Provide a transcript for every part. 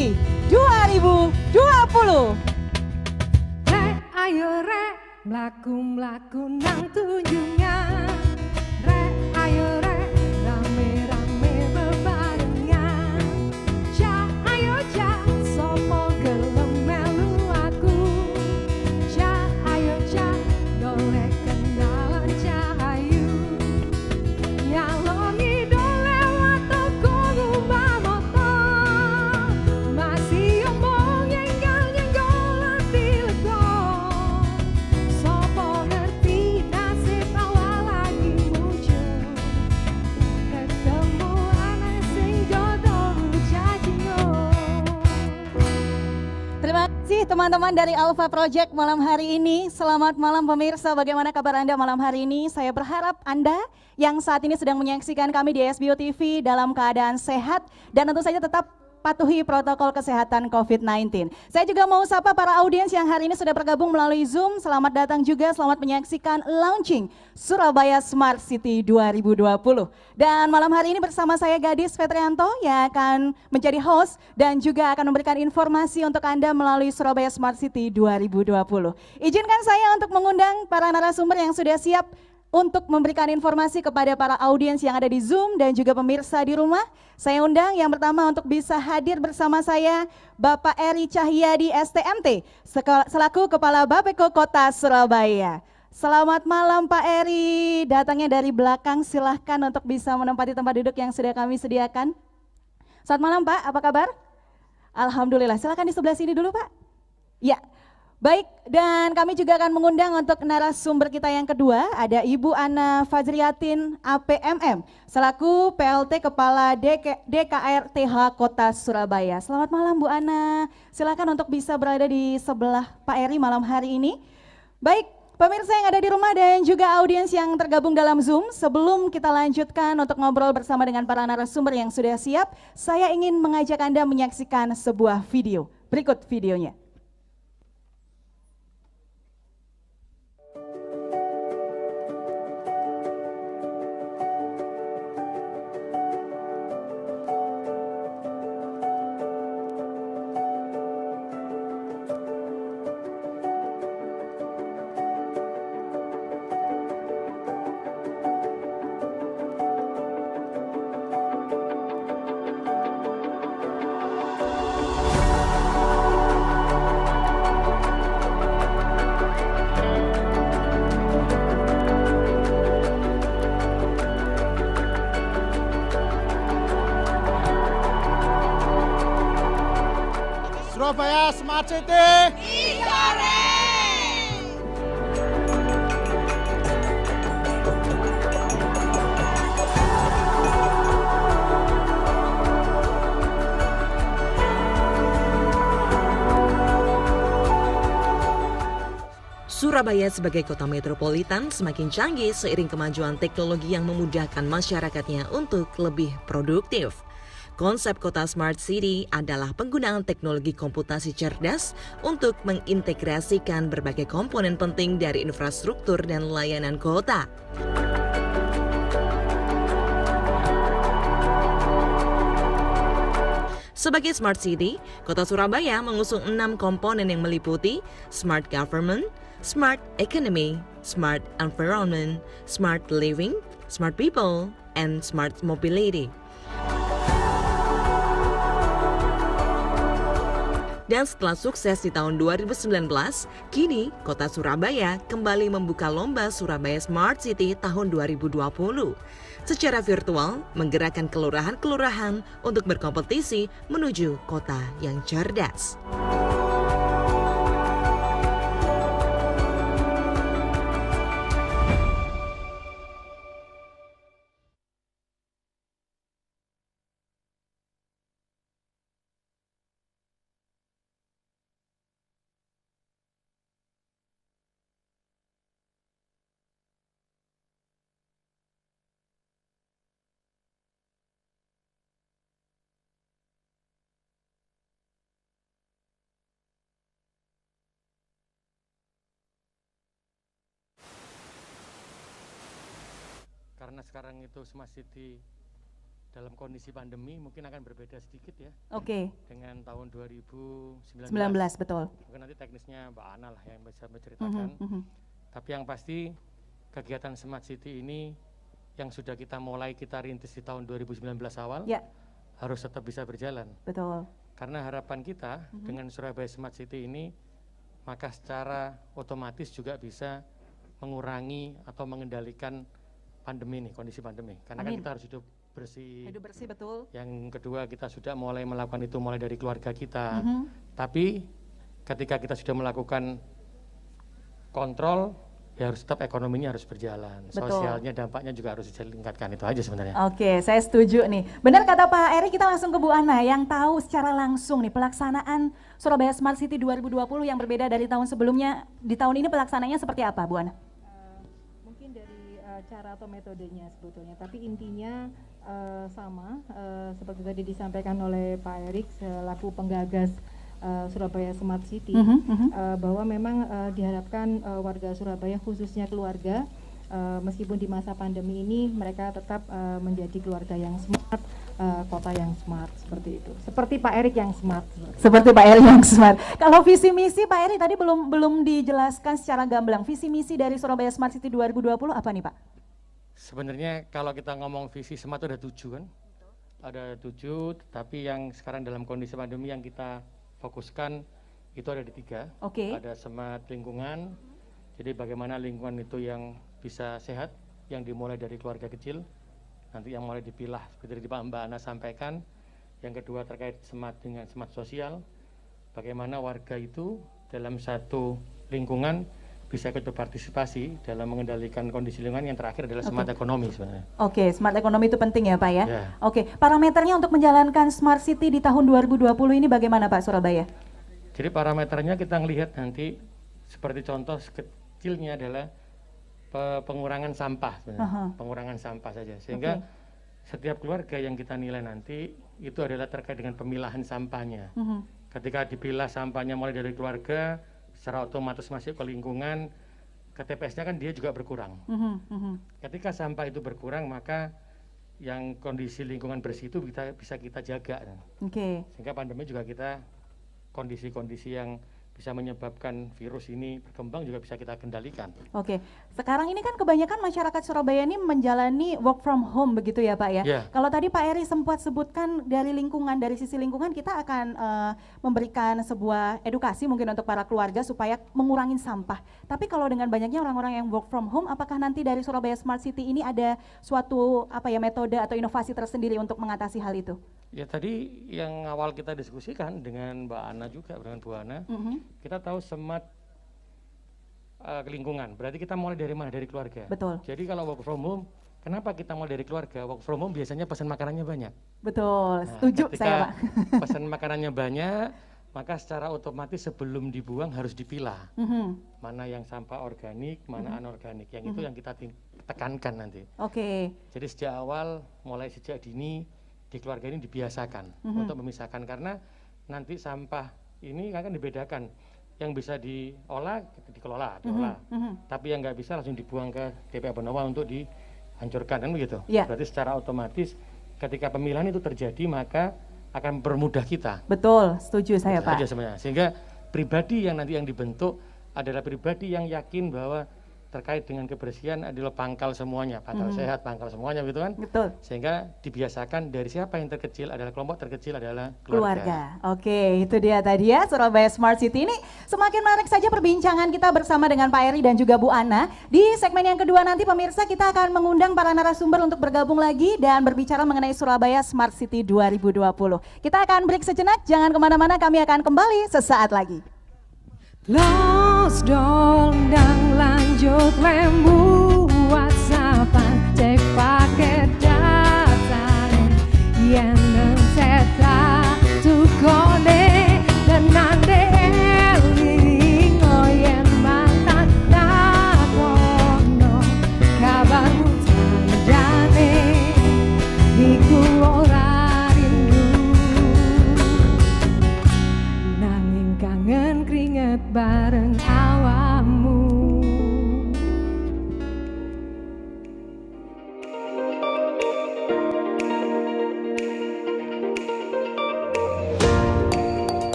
City 2020. Rek ayo rek mlaku-mlaku nang tunjungan. Rek ayo rek rame-rame bebarengan. Ja ayo ja sopo gelem melu aku. Ja ayo ja golek kenalan cahayu. Nyaloni dole watoko ngubah motor. Masih omong nyenggol-nyenggol hati lego. Sopo ngerti nasib awal lagi muncul. Ketemu anak sing jodoh jajingo. Terima kasih teman-teman dari Alpha Project malam hari ini. Selamat malam pemirsa, bagaimana kabar Anda malam hari ini? Saya berharap Anda yang saat ini sedang menyaksikan kami di SBO TV dalam keadaan sehat dan tentu saja tetap patuhi protokol kesehatan COVID-19. Saya juga mau sapa para audiens yang hari ini sudah bergabung melalui Zoom. Selamat datang juga, selamat menyaksikan launching Surabaya Smart City 2020. Dan malam hari ini bersama saya Gadis Fetrianto yang akan menjadi host dan juga akan memberikan informasi untuk Anda melalui Surabaya Smart City 2020. Izinkan saya untuk mengundang para narasumber yang sudah siap untuk memberikan informasi kepada para audiens yang ada di Zoom dan juga pemirsa di rumah. Saya undang yang pertama untuk bisa hadir bersama saya Bapak Eri Cahyadi STMT selaku Kepala Bapeko Kota Surabaya. Selamat malam Pak Eri, datangnya dari belakang, silahkan untuk bisa menempati tempat duduk yang sudah kami sediakan. Selamat malam Pak, apa kabar? Alhamdulillah, silahkan di sebelah sini dulu Pak. Ya. Baik, dan kami juga akan mengundang untuk narasumber kita yang kedua, ada Ibu Ana Fajriatin APMM, selaku PLT Kepala DKRTH Kota Surabaya. Selamat malam Bu Ana, silakan untuk bisa berada di sebelah Pak Eri malam hari ini. Baik, pemirsa yang ada di rumah dan juga audiens yang tergabung dalam Zoom, sebelum kita lanjutkan untuk ngobrol bersama dengan para narasumber yang sudah siap, saya ingin mengajak Anda menyaksikan sebuah video. Berikut videonya. Surabaya Smart City. Surabaya sebagai kota metropolitan semakin canggih seiring kemajuan teknologi yang memudahkan masyarakatnya untuk lebih produktif. Konsep kota Smart City adalah penggunaan teknologi komputasi cerdas untuk mengintegrasikan berbagai komponen penting dari infrastruktur dan layanan kota. Sebagai Smart City, Kota Surabaya mengusung 6 komponen yang meliputi Smart Government, Smart Economy, Smart Environment, Smart Living, Smart People, and Smart Mobility. Dan setelah sukses di tahun 2019, kini Kota Surabaya kembali membuka lomba Surabaya Smart City tahun 2020. Secara virtual, menggerakkan kelurahan-kelurahan untuk berkompetisi menuju kota yang cerdas. Karena sekarang itu Smart City dalam kondisi pandemi mungkin akan berbeda sedikit ya Oke, dengan tahun 2019. 19 betul. Mungkin nanti teknisnya Mbak Ana lah yang bisa menceritakan. Tapi yang pasti kegiatan Smart City ini yang sudah kita rintis di tahun 2019 awal Ya, harus tetap bisa berjalan. betul. Karena harapan kita dengan Surabaya Smart City ini maka secara otomatis juga bisa mengurangi atau mengendalikan pandemi nih, kondisi pandemi. Karena kan Amin. kita harus hidup bersih. Hidup bersih betul. Yang kedua kita sudah mulai melakukan itu mulai dari keluarga kita. Mhm. Tapi ketika kita sudah melakukan kontrol, ya harus tetap ekonominya harus berjalan. Betul. Sosialnya dampaknya juga harus ditingkatkan, itu aja sebenarnya. Oke, saya setuju nih. Benar kata Pak Eri, kita langsung ke Bu Ana yang tahu secara langsung nih pelaksanaan Surabaya Smart City 2020 yang berbeda dari tahun sebelumnya. Di tahun ini pelaksanaannya seperti apa, Bu Ana? Mungkin dari cara atau metodenya sebetulnya, tapi intinya sama seperti tadi disampaikan oleh Pak Erik selaku penggagas Surabaya Smart City, bahwa memang diharapkan warga Surabaya khususnya keluarga meskipun di masa pandemi ini mereka tetap menjadi keluarga yang smart, kota yang smart, seperti itu. Seperti Pak Erik yang smart. Seperti Pak Eri yang smart. Kalau visi misi Pak Eri tadi belum dijelaskan secara gamblang. Visi misi dari Surabaya Smart City 2020 apa nih Pak? Sebenarnya kalau kita ngomong visi smart itu ada 7 kan? Ada 7, tapi yang sekarang dalam kondisi pandemi yang kita fokuskan itu ada di 3. Oke. Ada smart lingkungan, jadi bagaimana lingkungan itu yang bisa sehat, yang dimulai dari keluarga kecil, nanti yang mulai dipilah seperti Mbak Ana sampaikan. Yang kedua terkait smart dengan smart sosial, bagaimana warga itu dalam satu lingkungan bisa ikut berpartisipasi dalam mengendalikan kondisi lingkungan. Yang terakhir adalah smart ekonomi sebenarnya. Oke, smart ekonomi itu penting ya Pak ya? Ya. Oke, parameternya untuk menjalankan Smart City di tahun 2020 ini bagaimana Pak Surabaya? Jadi parameternya kita ngelihat nanti seperti contoh kecilnya adalah pengurangan sampah sebenarnya. Pengurangan sampah saja. Sehingga setiap keluarga yang kita nilai nanti itu adalah terkait dengan pemilahan sampahnya. Ketika dipilah sampahnya mulai dari keluarga, secara otomatis masuk ke lingkungan, ke TPS-nya kan dia juga berkurang. Ketika sampah itu berkurang, maka yang kondisi lingkungan bersih itu bisa kita jaga. Oke. Sehingga pandemi juga kita kondisi-kondisi yang bisa menyebabkan virus ini berkembang juga bisa kita kendalikan. Oke, sekarang ini kan kebanyakan masyarakat Surabaya ini menjalani work from home begitu ya Pak ya? Yeah. Kalau tadi Pak Eri sempat sebutkan dari lingkungan, dari sisi lingkungan kita akan memberikan sebuah edukasi mungkin untuk para keluarga supaya mengurangi sampah. Tapi kalau dengan banyaknya orang-orang yang work from home, apakah nanti dari Surabaya Smart City ini ada suatu metode atau inovasi tersendiri untuk mengatasi hal itu? Ya tadi yang awal kita diskusikan dengan Mbak Ana juga, dengan Bu Ana, kita tahu smart lingkungan, berarti kita mulai dari mana? Dari keluarga. Betul. Jadi kalau work from home, kenapa kita mulai dari keluarga? Work from home biasanya pesan makanannya banyak. Betul, setuju ketika saya Pak. pesan makanannya banyak, maka secara otomatis sebelum dibuang harus dipilah. Mana yang sampah organik, mana anorganik, yang itu yang kita tekankan nanti. Oke. Jadi sejak awal, mulai sejak dini, di keluarga ini dibiasakan untuk memisahkan, karena nanti sampah ini akan dibedakan, yang bisa diolah dikelola, tapi yang nggak bisa langsung dibuang ke TPA Benowo untuk dihancurkan, kan begitu. Yeah. Berarti secara otomatis ketika pemilahan itu terjadi maka akan mempermudah kita. Betul, setuju saya Pak. Aja sebenarnya. Sehingga pribadi yang nanti yang dibentuk adalah pribadi yang yakin bahwa terkait dengan kebersihan adalah pangkal semuanya, pangkal sehat, pangkal semuanya, gitu kan? Betul. Sehingga dibiasakan dari siapa yang terkecil adalah kelompok terkecil adalah Keluarga. Oke, itu dia tadi ya Surabaya Smart City ini. Semakin menarik saja perbincangan kita bersama dengan Pak Eri dan juga Bu Ana. Di segmen yang kedua nanti pemirsa kita akan mengundang para narasumber untuk bergabung lagi dan berbicara mengenai Surabaya Smart City 2020. Kita akan break sejenak, jangan kemana-mana, kami akan kembali sesaat lagi. Los dong lanjut lembu WhatsAppan cek paket datane yen seta tukone tenande eling yen mantan takono kabarmu tandane iku ora rindu nanging kangen keringet bareng awamu.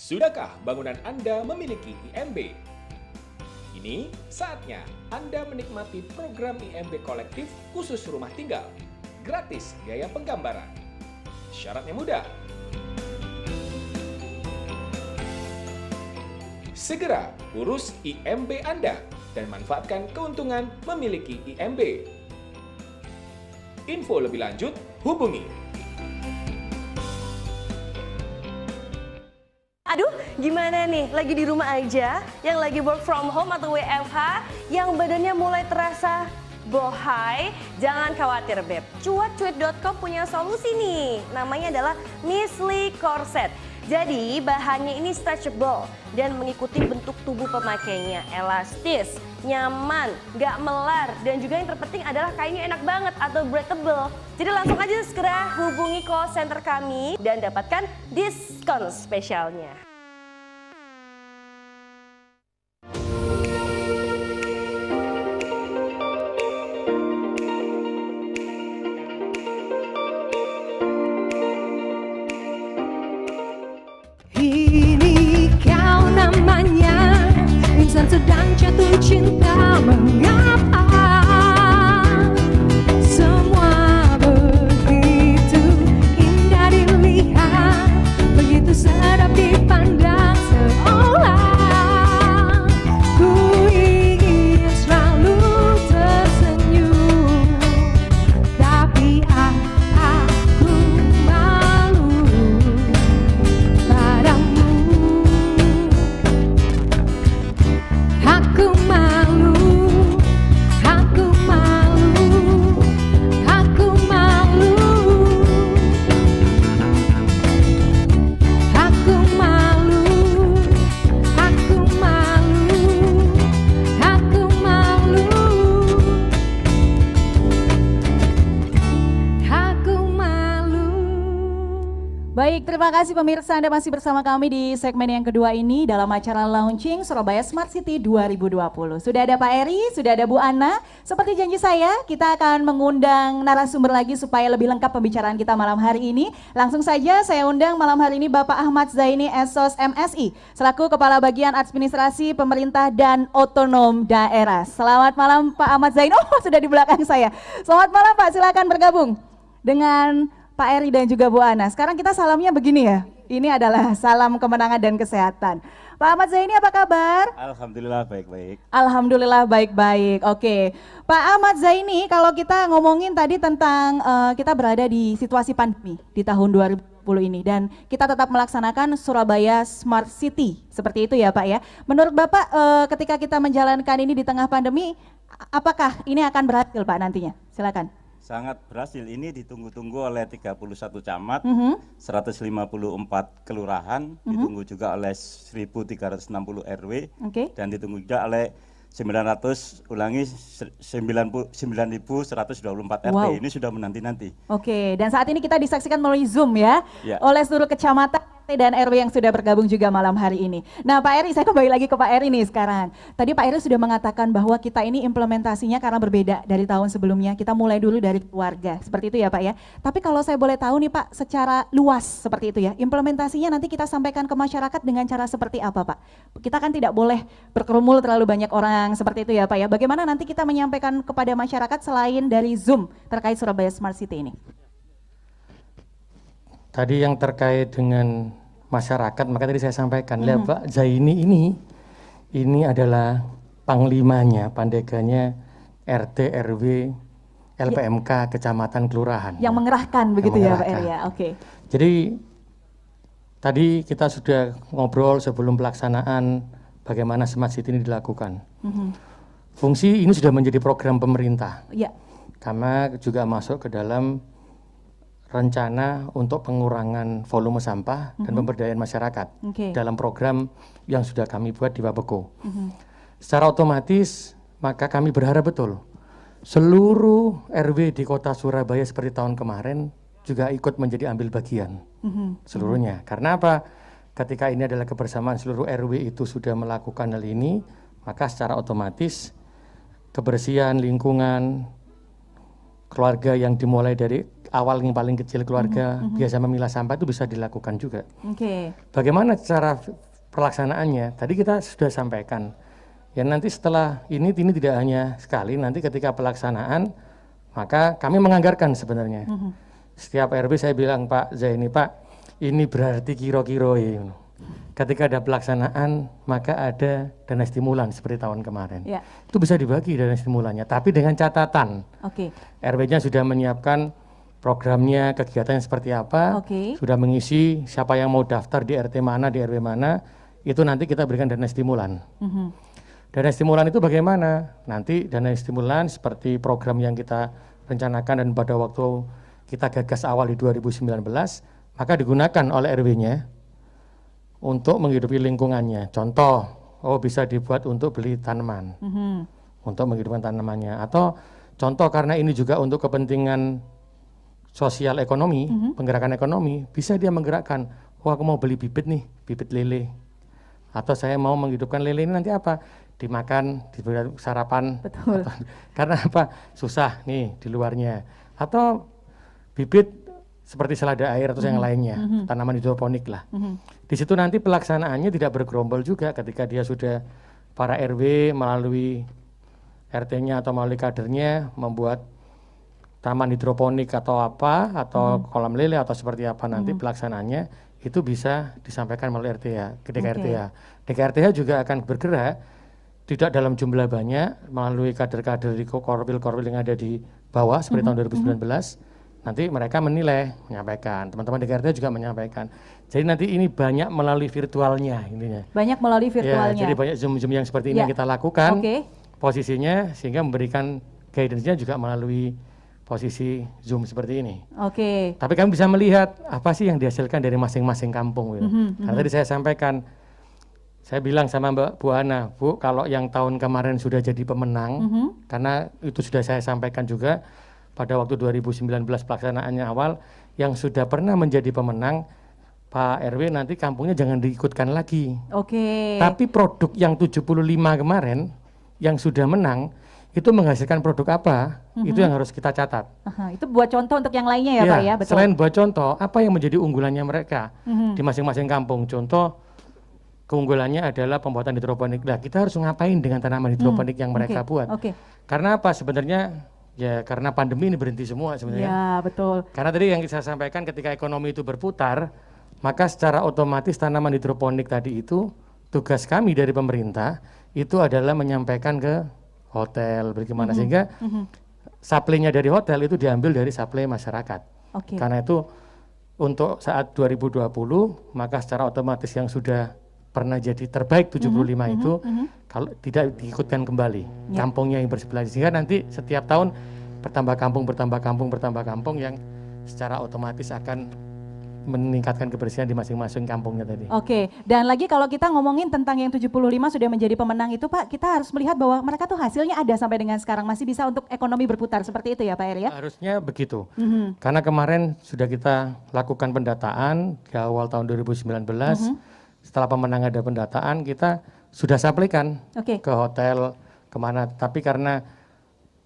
Sudahkah bangunan Anda memiliki IMB? Ini saatnya Anda menikmati program IMB kolektif khusus rumah tinggal. Gratis biaya penggambaran. Syaratnya mudah. Segera urus IMB Anda dan manfaatkan keuntungan memiliki IMB. Info lebih lanjut hubungi. Aduh, gimana nih? Lagi di rumah aja, yang lagi work from home atau WFH, yang badannya mulai terasa bohai? Jangan khawatir, Beb. Cuatcuit.com punya solusi nih. Namanya adalah Misli Corset. Jadi bahannya ini stretchable dan mengikuti bentuk tubuh pemakainya. Elastis, nyaman, gak melar, dan juga yang terpenting adalah kainnya enak banget atau breathable. Jadi langsung aja segera hubungi call center kami dan dapatkan diskon spesialnya. Ini kau namanya insan sedang jatuh cinta. Mengapa semua begitu indah dilihat, begitu sedap dipandang, seolah ku ingin selalu tersenyum, tapi aku malu padamu. Aku malu, aku malu, aku malu, aku malu, aku malu, aku malu, aku malu. Baik, terima kasih pemirsa, Anda masih bersama kami di segmen yang kedua ini dalam acara launching Surabaya Smart City 2020. Sudah ada Pak Eri, sudah ada Bu Ana. Seperti janji saya, kita akan mengundang narasumber lagi supaya lebih lengkap pembicaraan kita malam hari ini. Langsung saja saya undang malam hari ini Bapak Ahmad Zaini SOS MSI, selaku Kepala Bagian Administrasi Pemerintah dan Otonom Daerah. Selamat malam Pak Ahmad Zaini. Oh, sudah di belakang saya. Selamat malam Pak, silakan bergabung dengan Pak Eri dan juga Bu Ana. Sekarang kita salamnya begini ya. Ini adalah salam kemenangan dan kesehatan. Pak Ahmad Zaini, apa kabar? Alhamdulillah baik-baik. Alhamdulillah baik-baik. Oke, Pak Ahmad Zaini, kalau kita ngomongin tadi tentang kita berada di situasi pandemi di tahun 2020 ini dan kita tetap melaksanakan Surabaya Smart City. Seperti itu ya Pak ya. Menurut Bapak ketika kita menjalankan ini di tengah pandemi, apakah ini akan berhasil Pak nantinya? Silakan. Sangat berhasil, ini ditunggu-tunggu oleh 31 camat, 154 kelurahan, ditunggu juga oleh 1360 RW, dan ditunggu juga oleh 9.124 RT. Wow. Ini sudah menanti-nanti. Oke, dan saat ini kita disaksikan melalui Zoom ya, Ya. oleh seluruh kecamatan dan RW yang sudah bergabung juga malam hari ini. Nah Pak Eri, saya kembali lagi ke Pak Eri nih sekarang. Tadi Pak Eri sudah mengatakan bahwa kita ini implementasinya karena berbeda dari tahun sebelumnya, kita mulai dulu dari keluarga, seperti itu ya Pak ya. Tapi kalau saya boleh tahu nih Pak, secara luas seperti itu ya, implementasinya nanti kita sampaikan ke masyarakat dengan cara seperti apa Pak? Kita kan tidak boleh berkerumun terlalu banyak orang, seperti itu ya Pak ya. Bagaimana nanti kita menyampaikan kepada masyarakat selain dari Zoom terkait Surabaya Smart City ini? Tadi yang terkait dengan masyarakat, maka tadi saya sampaikan, lihat Pak Zaini ini adalah panglimanya, pandeganya RT, RW, LPMK, kecamatan, kelurahan. Yang mengerahkan begitu ya Pak Eri ya, oke. Jadi tadi kita sudah ngobrol sebelum pelaksanaan bagaimana Smart City ini dilakukan. Fungsi ini sudah menjadi program pemerintah. Ya. Karena juga masuk ke dalam rencana untuk pengurangan volume sampah dan pemberdayaan masyarakat dalam program yang sudah kami buat di Wabeko. Secara otomatis maka kami berharap betul seluruh RW di kota Surabaya seperti tahun kemarin juga ikut menjadi ambil bagian seluruhnya. Karena apa? Ketika ini adalah kebersamaan seluruh RW itu sudah melakukan hal ini, maka secara otomatis kebersihan lingkungan, keluarga yang dimulai dari awal yang paling kecil keluarga biasa memilah sampah itu bisa dilakukan juga. Oke. Bagaimana cara pelaksanaannya? Tadi kita sudah sampaikan. Ya nanti setelah ini tidak hanya sekali, nanti ketika pelaksanaan maka kami menganggarkan sebenarnya. Setiap RW saya bilang, Pak Zaini, Pak, ini berarti kira-kira ya. Ketika ada pelaksanaan maka ada dana stimulan seperti tahun kemarin. Ya. Itu bisa dibagi dana stimulannya, tapi dengan catatan. Oke. RW-nya sudah menyiapkan programnya, kegiatannya seperti apa, sudah mengisi siapa yang mau daftar di RT mana, di RW mana, itu nanti kita berikan dana stimulan. Dana stimulan itu bagaimana? Nanti dana stimulan seperti program yang kita rencanakan dan pada waktu kita gagas awal di 2019, maka digunakan oleh RW-nya untuk menghidupi lingkungannya. Contoh, bisa dibuat untuk beli tanaman, untuk menghidupkan tanamannya. Atau contoh karena ini juga untuk kepentingan sosial ekonomi, penggerakan ekonomi, bisa dia menggerakkan, aku mau beli bibit nih, bibit lele. Atau saya mau menghidupkan lele ini nanti apa? Dimakan, diberi sarapan. Betul. Karena apa? Susah nih di luarnya. Atau bibit seperti selada air atau yang lainnya, tanaman hidroponik lah. Di situ nanti pelaksanaannya tidak bergerombol juga ketika dia sudah para RW melalui RT-nya atau melalui kadernya membuat taman hidroponik atau apa, atau kolam lele atau seperti apa nanti pelaksanaannya itu bisa disampaikan melalui RTH, ke DKRTH. DKRTH juga akan bergerak tidak dalam jumlah banyak melalui kader-kader di korwil-korwil yang ada di bawah seperti tahun 2019. Nanti mereka menilai, menyampaikan, teman-teman DKRTH juga menyampaikan. Jadi nanti ini banyak melalui virtualnya intinya. Banyak melalui virtualnya. Ya, jadi banyak Zoom-Zoom yang seperti ini yang kita lakukan. Posisinya sehingga memberikan guidance-nya juga melalui posisi Zoom seperti ini. Tapi kami bisa melihat apa sih yang dihasilkan dari masing-masing kampung. Karena tadi saya sampaikan, saya bilang sama Mbak Bu Ana, Bu, kalau yang tahun kemarin sudah jadi pemenang, karena itu sudah saya sampaikan juga pada waktu 2019 pelaksanaannya awal, yang sudah pernah menjadi pemenang, Pak RW nanti kampungnya jangan diikutkan lagi. Tapi produk yang 75 kemarin, yang sudah menang, itu menghasilkan produk apa, itu yang harus kita catat. Itu buat contoh untuk yang lainnya ya Pak ya? Betul. Selain buat contoh, apa yang menjadi unggulannya mereka di masing-masing kampung. Contoh, keunggulannya adalah pembuatan hidroponik. Nah, kita harus ngapain dengan tanaman hidroponik yang mereka buat? Karena apa sebenarnya? Ya karena pandemi ini berhenti semua sebenarnya. Ya betul. Karena tadi yang saya sampaikan ketika ekonomi itu berputar, maka secara otomatis tanaman hidroponik tadi itu tugas kami dari pemerintah itu adalah menyampaikan ke hotel bagaimana sehingga supply-nya dari hotel itu diambil dari supply masyarakat. Karena itu untuk saat 2020 maka secara otomatis yang sudah pernah jadi terbaik 75 itu kalau tidak diikutkan kembali kampungnya yang bersebelah, sehingga nanti setiap tahun bertambah kampung yang secara otomatis akan meningkatkan kebersihan di masing-masing kampungnya tadi. Dan lagi kalau kita ngomongin tentang yang 75 sudah menjadi pemenang itu Pak, kita harus melihat bahwa mereka tuh hasilnya ada sampai dengan sekarang, masih bisa untuk ekonomi berputar seperti itu ya Pak Eri ya? Harusnya begitu, karena kemarin sudah kita lakukan pendataan di awal tahun 2019, setelah pemenang ada pendataan kita sudah sampaikan ke hotel kemana, tapi karena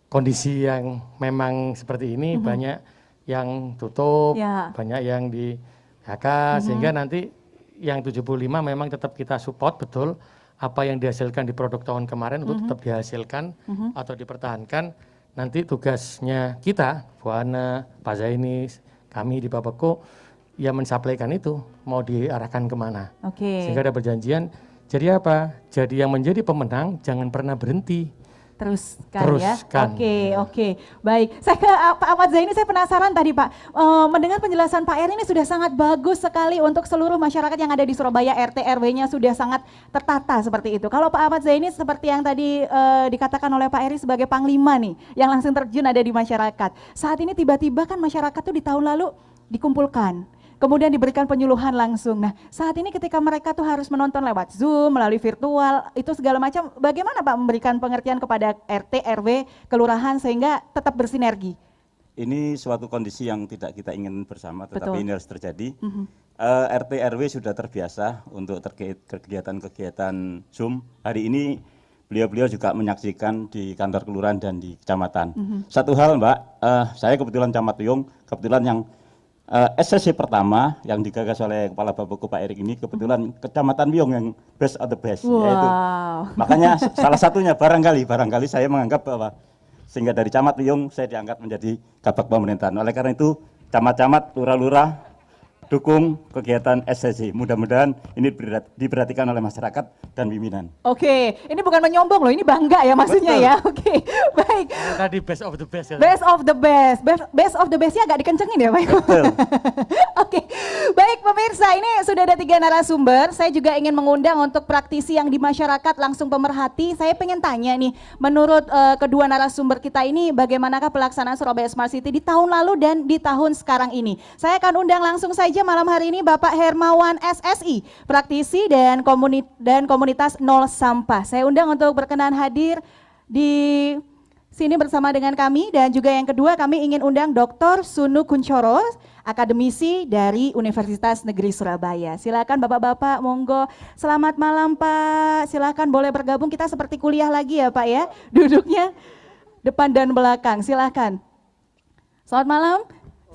kondisi yang memang seperti ini banyak yang tutup, banyak yang di HK, sehingga nanti yang 75 memang tetap kita support betul apa yang dihasilkan di produk tahun kemarin untuk tetap dihasilkan atau dipertahankan. Nanti tugasnya kita, Bu Ana, Pak Zaini, kami di Bapeko, yang mensuplaikan itu mau diarahkan kemana. Sehingga ada perjanjian. Jadi apa? Jadi yang menjadi pemenang jangan pernah berhenti. Teruskan. Ya. Oke. Baik. Saya ke Pak Ahmad Zaini, saya penasaran tadi Pak, mendengar penjelasan Pak Eri ini sudah sangat bagus sekali untuk seluruh masyarakat yang ada di Surabaya, RT RW-nya sudah sangat tertata seperti itu. Kalau Pak Ahmad Zaini seperti yang tadi dikatakan oleh Pak Eri sebagai panglima nih, yang langsung terjun ada di masyarakat. Saat ini tiba-tiba kan masyarakat tuh di tahun lalu dikumpulkan, kemudian diberikan penyuluhan langsung. Nah, saat ini ketika mereka tuh harus menonton lewat Zoom, melalui virtual, itu segala macam, bagaimana Pak memberikan pengertian kepada RT, RW, kelurahan sehingga tetap bersinergi? Ini suatu kondisi yang tidak kita ingin bersama, tetapi ini harus terjadi. RT, RW sudah terbiasa untuk kegiatan-kegiatan Zoom. Hari ini beliau-beliau juga menyaksikan di kantor kelurahan dan di kecamatan. Satu hal Mbak, saya kebetulan Camat Wiyung, kebetulan yang SSC pertama yang digagas oleh Kepala Bapakku Pak Erik ini kebetulan Kecamatan Wiyung yang best of the best. Yaitu, makanya salah satunya barangkali saya menganggap bahwa sehingga dari Camat Wiyung saya diangkat menjadi kabak pemerintahan. Oleh karena itu camat-camat, lurah-lurah dukung kegiatan SSC. Mudah-mudahan ini diperhatikan oleh masyarakat dan pimpinan. Oke, ini bukan menyombong loh, ini bangga ya maksudnya. Betul. Ya. Oke, baik. Tadi best of the best ya. Best of the best. Best of the bestnya agak dikencengin ya Pak. Betul. Oke, baik pemirsa, ini sudah ada 3 narasumber. Saya juga ingin mengundang untuk praktisi yang di masyarakat langsung pemerhati. Saya pengen tanya nih, menurut kedua narasumber kita ini bagaimanakah pelaksanaan Surabaya Smart City di tahun lalu dan di tahun sekarang ini. Saya akan undang langsung saja malam hari ini Bapak Hermawan SSI, praktisi dan komunitas Nol Sampah. Saya undang untuk berkenan hadir di sini bersama dengan kami, dan juga yang kedua kami ingin undang Dr. Sunu Kuncoro, akademisi dari Universitas Negeri Surabaya. Silakan Bapak-bapak, monggo. Selamat malam Pak. Silakan boleh bergabung, kita seperti kuliah lagi ya Pak ya. Duduknya depan dan belakang. Silakan. Selamat malam.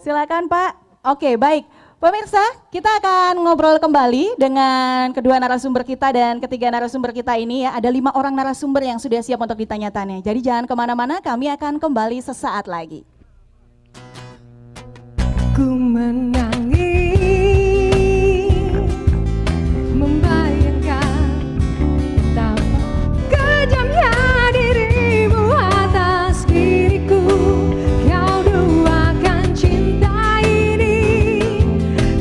Silakan Pak. Oke, baik. Pemirsa, kita akan ngobrol kembali dengan kedua narasumber kita dan ketiga narasumber kita ini ya. Ada 5 orang narasumber yang sudah siap untuk ditanya-tanya. Jadi jangan kemana-mana, kami akan kembali sesaat lagi. Ku menangis membayangkan betapa kejamnya dirimu atas diriku. Kau duakan cinta ini,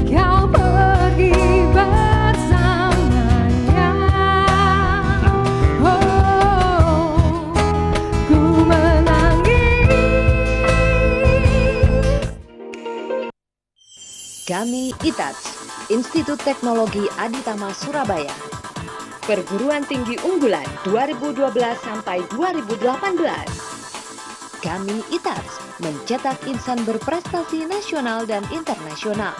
kau pergi bersamanya. Oh, ku menangis. Kami ITATS, Institut Teknologi Aditama Surabaya. Perguruan Tinggi Unggulan 2012 sampai 2018. Kami ITATS mencetak insan berprestasi nasional dan internasional.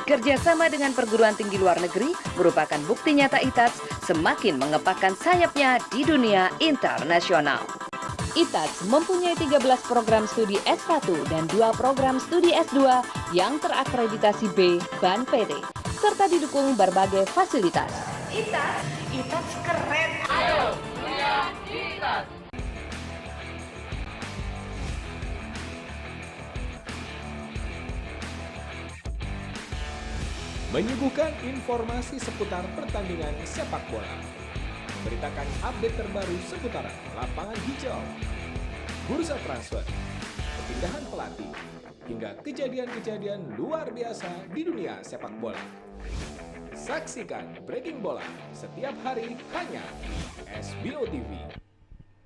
Kerjasama dengan perguruan tinggi luar negeri merupakan bukti nyata ITATS semakin mengepakkan sayapnya di dunia internasional. ITATS mempunyai 13 program studi S1 dan 2 program studi S2 yang terakreditasi B, BAN PT, serta didukung berbagai fasilitas. ITATS keren. Ayo, kuliah ITATS. Menyuguhkan informasi seputar pertandingan sepak bola. Memberitakan update terbaru seputaran lapangan hijau, bursa transfer, perpindahan pelatih, hingga kejadian-kejadian luar biasa di dunia sepak bola. Saksikan Breaking Bola setiap hari hanya di SBO TV.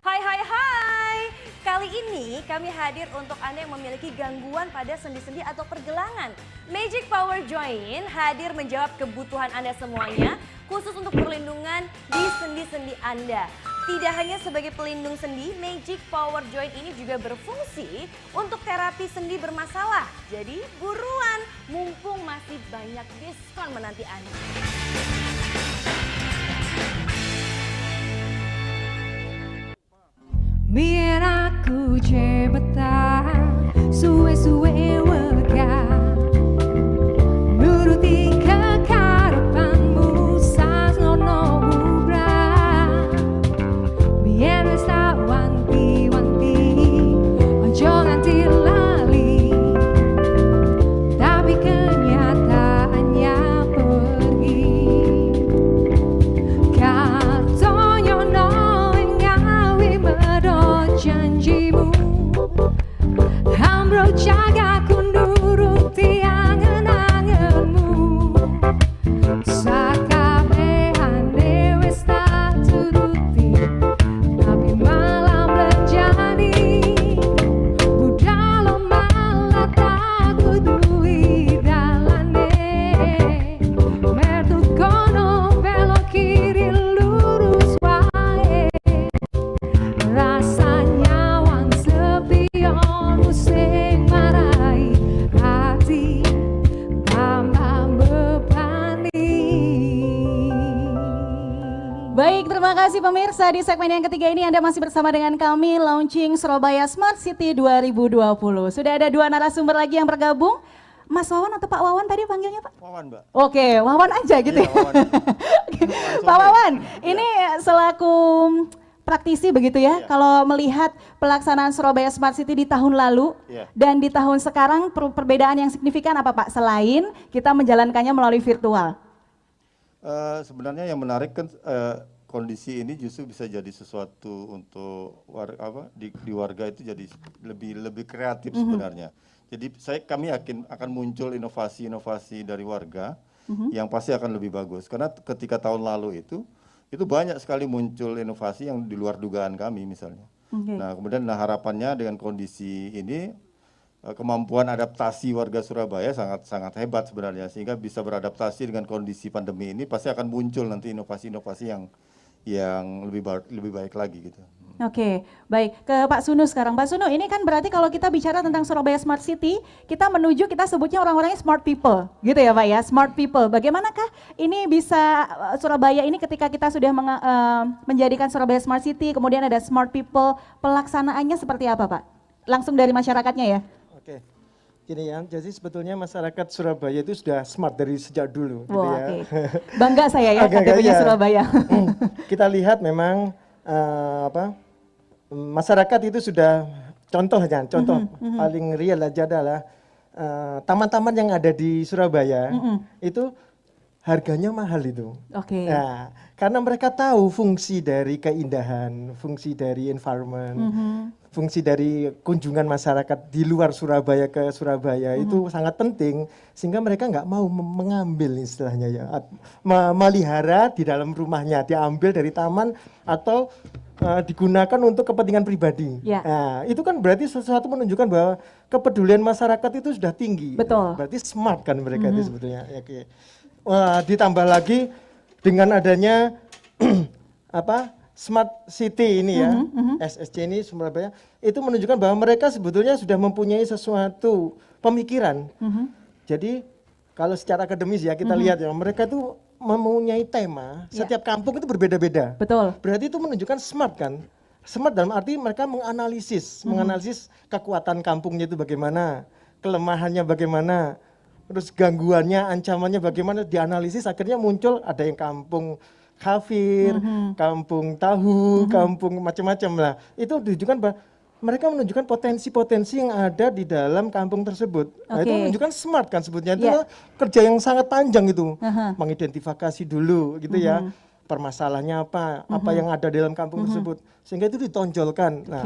Hai, kali ini kami hadir untuk Anda yang memiliki gangguan pada sendi-sendi atau pergelangan. Magic Power Joint hadir menjawab kebutuhan Anda semuanya, khusus untuk perlindungan di sendi-sendi Anda. Tidak hanya sebagai pelindung sendi, Magic Power Joint ini juga berfungsi untuk terapi sendi bermasalah. Jadi buruan, mumpung masih banyak diskon menanti Anda. Biar aku cepetan, suwe-suwe wega, nuruti kekarepanmu sasono bubrah. Biar wis tak wanti-wanti, ojo nganti lali, tapi kenyataannya pergi. Katonyo no janjimu kasih pemirsa, di segmen yang ketiga ini Anda masih bersama dengan kami launching Surabaya Smart City 2020. Sudah ada dua narasumber lagi yang bergabung. Mas Wawan atau Pak Wawan tadi panggilnya Pak? Wawan, Mbak. Oke, Wawan aja gitu Iya, ya. Wawan. Pak Wawan, ini selaku praktisi begitu ya, Iya. kalau melihat pelaksanaan Surabaya Smart City di tahun lalu Iya. dan di tahun sekarang perbedaan yang signifikan apa Pak? Selain kita menjalankannya melalui virtual. Sebenarnya yang menarik kan kondisi ini justru bisa jadi sesuatu untuk di warga itu jadi lebih kreatif sebenarnya. Jadi kami yakin akan muncul inovasi-inovasi dari warga yang pasti akan lebih bagus. Karena ketika tahun lalu itu banyak sekali muncul inovasi yang di luar dugaan kami misalnya. Nah kemudian harapannya dengan kondisi ini kemampuan adaptasi warga Surabaya sangat hebat sebenarnya, sehingga bisa beradaptasi dengan kondisi pandemi ini pasti akan muncul nanti inovasi-inovasi yang lebih baik lagi gitu. Oke, baik. Ke Pak Sunu sekarang. Pak Sunu, ini kan berarti kalau kita bicara tentang Surabaya Smart City, kita sebutnya orang-orangnya smart people, gitu ya Pak ya, smart people. Bagaimanakah ini bisa Surabaya ini ketika kita sudah menjadikan Surabaya Smart City, kemudian ada smart people, pelaksanaannya seperti apa Pak? Langsung dari masyarakatnya ya? Oke, gini ya, jadi sebetulnya masyarakat Surabaya itu sudah smart dari sejak dulu. Gitu Wah, ya. oke. Bangga saya ya KTP-nya iya. Surabaya. Kita lihat memang masyarakat itu sudah contoh paling real aja adalah taman-taman yang ada di Surabaya itu harganya mahal itu. Oke. Nah, karena mereka tahu fungsi dari keindahan, fungsi dari environment, fungsi dari kunjungan masyarakat di luar Surabaya ke Surabaya itu sangat penting, sehingga mereka nggak mau mengambil istilahnya ya, melihara di dalam rumahnya, diambil dari taman atau digunakan untuk kepentingan pribadi. Ya. Nah, itu kan berarti sesuatu menunjukkan bahwa kepedulian masyarakat itu sudah tinggi. Betul. Berarti smart kan mereka itu sebetulnya. Ya, oke. Ditambah lagi dengan adanya Smart City ini ya, SSC ini Surabaya, itu menunjukkan bahwa mereka sebetulnya sudah mempunyai sesuatu pemikiran. Jadi kalau secara akademis ya kita lihat ya, mereka itu mempunyai tema, setiap kampung itu berbeda-beda. Betul. Berarti itu menunjukkan smart kan. Smart dalam arti mereka menganalisis kekuatan kampungnya itu bagaimana, kelemahannya bagaimana, terus gangguannya, ancamannya bagaimana, dianalisis, akhirnya muncul ada yang kampung kafir, kampung tahu, kampung macam-macam lah. Itu menunjukkan bahwa mereka menunjukkan potensi-potensi yang ada di dalam kampung tersebut. Nah, itu menunjukkan smart kan sebutnya. Itu kerja yang sangat panjang itu. Mengidentifikasi dulu gitu ya. Permasalahannya apa yang ada di dalam kampung tersebut. Sehingga itu ditonjolkan. Nah,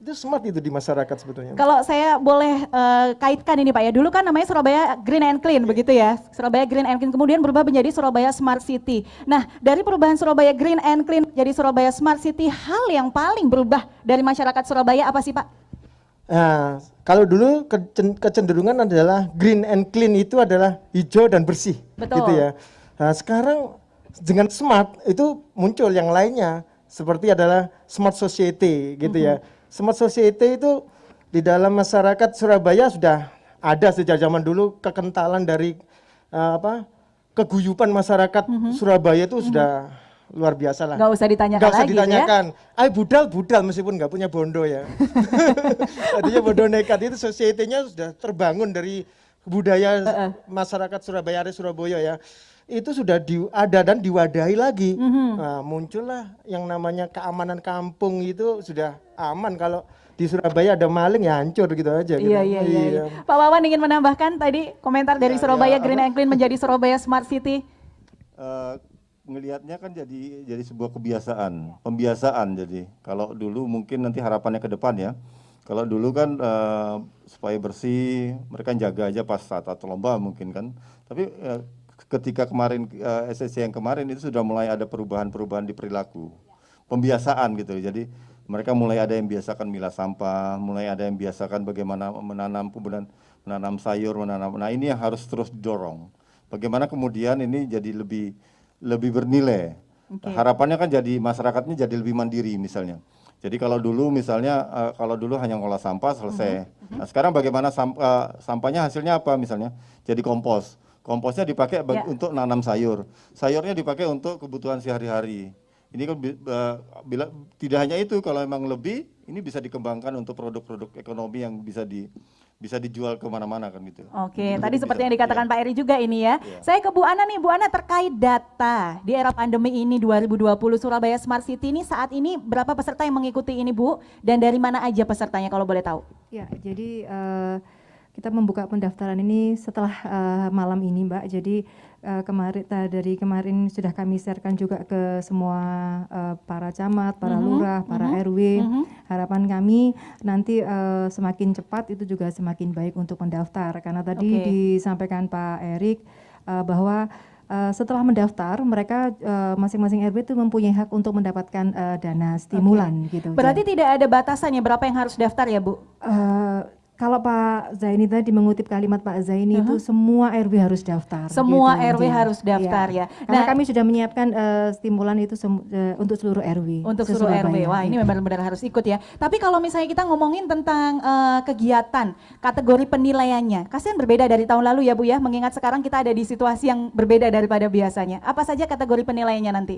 itu smart itu di masyarakat sebetulnya. Kalau saya boleh kaitkan ini Pak ya, dulu kan namanya Surabaya Green and Clean begitu ya, Surabaya Green and Clean kemudian berubah menjadi Surabaya Smart City. Nah dari perubahan Surabaya Green and Clean jadi Surabaya Smart City, hal yang paling berubah dari masyarakat Surabaya apa sih Pak? Nah, kalau dulu kecenderungan adalah Green and Clean itu adalah hijau dan bersih. Betul. Gitu ya. Nah sekarang dengan smart itu muncul yang lainnya, seperti adalah Smart Society gitu ya. Smart Society itu di dalam masyarakat Surabaya sudah ada sejak zaman dulu, kekentalan dari keguyupan masyarakat Surabaya itu sudah luar biasa lah. Gak usah ditanyakan Gak usah lagi ditanyakan. Budal meskipun nggak punya bondo ya. Artinya bondo nekat itu society-nya sudah terbangun dari budaya masyarakat Surabaya, area Surabaya ya. Itu sudah ada dan diwadahi lagi. Nah, muncullah yang namanya keamanan kampung itu sudah aman. Kalau di Surabaya ada maling ya hancur gitu aja. Iya. Pak Wawan ingin menambahkan tadi komentar dari Surabaya Green and Clean menjadi Surabaya Smart City. Ngelihatnya kan jadi sebuah pembiasaan. Jadi kalau dulu mungkin nanti harapannya ke depan ya. Kalau dulu kan supaya bersih, mereka jaga aja pas saat lomba mungkin kan. Tapi ketika kemarin SSC yang kemarin itu sudah mulai ada perubahan-perubahan di perilaku, pembiasaan gitu. Jadi mereka mulai ada yang biasakan milah sampah, mulai ada yang biasakan bagaimana menanam sayur, Nah ini yang harus terus didorong. Bagaimana kemudian ini jadi lebih bernilai. Harapannya kan jadi masyarakatnya jadi lebih mandiri misalnya. Jadi kalau dulu misalnya hanya ngolah sampah selesai. Nah sekarang bagaimana sampahnya hasilnya apa misalnya? Jadi komposnya dipakai untuk nanam sayur. Sayurnya dipakai untuk kebutuhan sehari-hari. Ini kan bila tidak hanya itu, kalau memang lebih, ini bisa dikembangkan untuk produk-produk ekonomi yang bisa dijual kemana-mana kan gitu. Oke, tadi seperti yang dikatakan Pak Eri juga ini ya. Saya ke Bu Ana nih, Bu Ana terkait data di era pandemi ini 2020 Surabaya Smart City ini saat ini berapa peserta yang mengikuti ini Bu? Dan dari mana aja pesertanya kalau boleh tahu? Ya, jadi kita membuka pendaftaran ini setelah malam ini Mbak. Jadi dari kemarin sudah kami sharekan juga ke semua para camat, para lurah, para RW. Harapan kami nanti semakin cepat itu juga semakin baik untuk mendaftar. Karena tadi disampaikan Pak Erik bahwa setelah mendaftar mereka masing-masing RW itu mempunyai hak untuk mendapatkan dana stimulan gitu. Berarti tidak ada batasannya berapa yang harus daftar ya Bu? Kalau Pak Zaini tadi mengutip kalimat Pak Zaini itu semua RW harus daftar. Semua gitu. RW harus daftar ya. Karena kami sudah menyiapkan stimulan itu untuk seluruh RW. Untuk seluruh RW. Wah, ini benar-benar harus ikut ya. Tapi kalau misalnya kita ngomongin tentang kegiatan, kategori penilaiannya, kasihan berbeda dari tahun lalu ya Bu ya, mengingat sekarang kita ada di situasi yang berbeda daripada biasanya. Apa saja kategori penilaiannya nanti?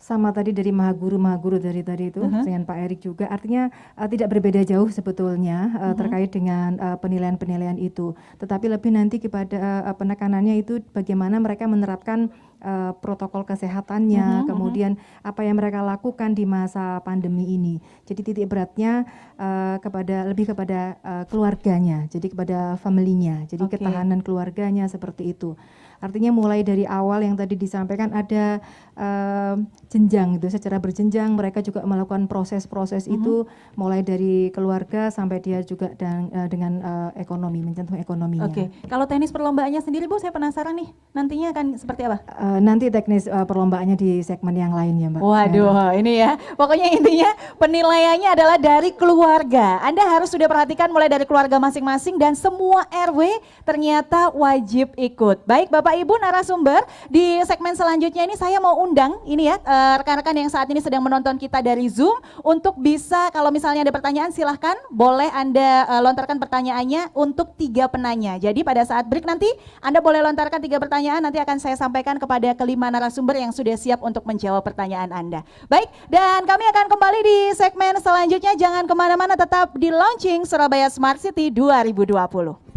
Sama tadi dari mahaguru dari tadi itu dengan Pak Erik juga, artinya tidak berbeda jauh sebetulnya terkait dengan penilaian-penilaian itu, tetapi lebih nanti kepada penekanannya itu bagaimana mereka menerapkan protokol kesehatannya, kemudian apa yang mereka lakukan di masa pandemi ini. Jadi titik beratnya lebih kepada keluarganya, jadi kepada familinya, jadi ketahanan keluarganya seperti itu. Artinya mulai dari awal yang tadi disampaikan ada jenjang itu secara berjenjang, mereka juga melakukan proses-proses itu mulai dari keluarga sampai dia juga dengan ekonomi, mencantum ekonominya. Kalau teknis perlombaannya sendiri Bu, saya penasaran nih nantinya akan seperti apa? Nanti teknis perlombaannya di segmen yang lain ya Mbak. Waduh, ini ya. Pokoknya intinya penilaiannya adalah dari keluarga. Anda harus sudah perhatikan mulai dari keluarga masing-masing dan semua RW ternyata wajib ikut. Baik Bapak Ibu narasumber, di segmen selanjutnya ini saya mau undang ini ya rekan-rekan yang saat ini sedang menonton kita dari Zoom untuk bisa kalau misalnya ada pertanyaan silahkan boleh Anda lontarkan pertanyaannya untuk 3 penanya. Jadi pada saat break nanti Anda boleh lontarkan 3 pertanyaan, nanti akan saya sampaikan kepada kelima narasumber yang sudah siap untuk menjawab pertanyaan Anda. Baik, dan kami akan kembali di segmen selanjutnya. Jangan kemana-mana, tetap di launching Surabaya Smart City 2020.